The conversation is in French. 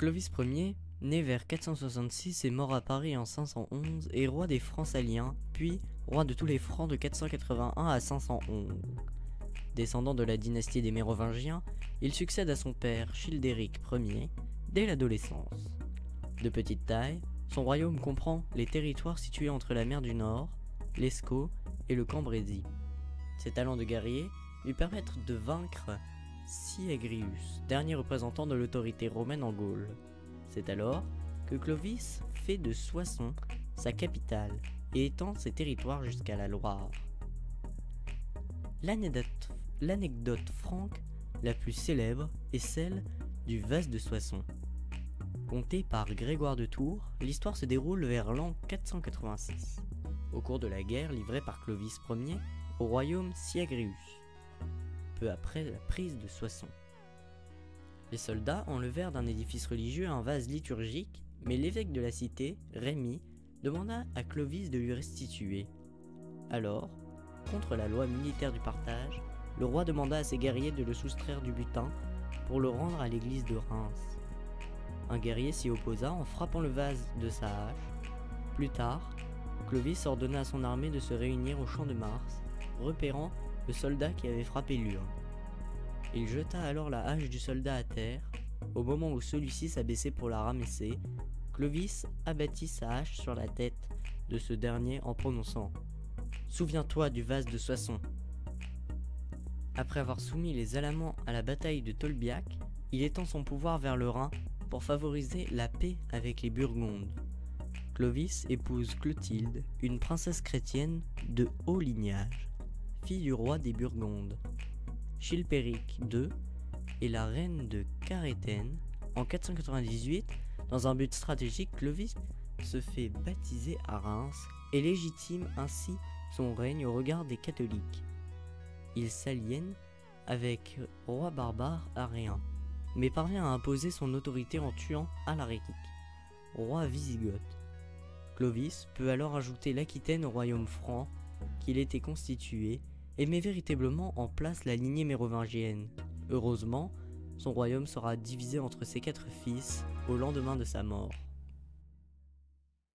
Clovis Ier, né vers 466 et mort à Paris en 511, est roi des Francs saliens, puis roi de tous les Francs de 481 à 511. Descendant de la dynastie des Mérovingiens, il succède à son père Childéric Ier dès l'adolescence. De petite taille, son royaume comprend les territoires situés entre la mer du Nord, l'Escaut et le Cambrésis. Ses talents de guerrier lui permettent de vaincre Syagrius, dernier représentant de l'autorité romaine en Gaule. C'est alors que Clovis fait de Soissons sa capitale et étend ses territoires jusqu'à la Loire. L'anecdote franque la plus célèbre est celle du vase de Soissons. Contée par Grégoire de Tours, l'histoire se déroule vers l'an 486, au cours de la guerre livrée par Clovis Ier au royaume Syagrius, peu après la prise de Soissons. Les soldats enlevèrent d'un édifice religieux un vase liturgique, mais l'évêque de la cité, Rémy, demanda à Clovis de lui restituer. Alors, contre la loi militaire du partage, le roi demanda à ses guerriers de le soustraire du butin pour le rendre à l'église de Reims. Un guerrier s'y opposa en frappant le vase de sa hache. Plus tard, Clovis ordonna à son armée de se réunir au champ de Mars, repérant le soldat qui avait frappé l'urne. Il jeta alors la hache du soldat à terre. Au moment où celui-ci s'abaissait pour la ramasser, Clovis abattit sa hache sur la tête de ce dernier en prononçant « Souviens-toi du vase de Soissons ». Après avoir soumis les Alamans à la bataille de Tolbiac, il étend son pouvoir vers le Rhin pour favoriser la paix avec les Burgondes. Clovis épouse Clotilde, une princesse chrétienne de haut lignage, fille du roi des Burgondes. Chilpéric II est la reine de Caréthène. En 498, dans un but stratégique, Clovis se fait baptiser à Reims et légitime ainsi son règne au regard des catholiques. Il s'aliène avec roi barbare Aréen, mais parvient à imposer son autorité en tuant Alaric, roi wisigoth. Clovis peut alors ajouter l'Aquitaine au royaume franc qu'il était constitué et met véritablement en place la lignée mérovingienne. Heureusement, son royaume sera divisé entre ses 4 fils au lendemain de sa mort.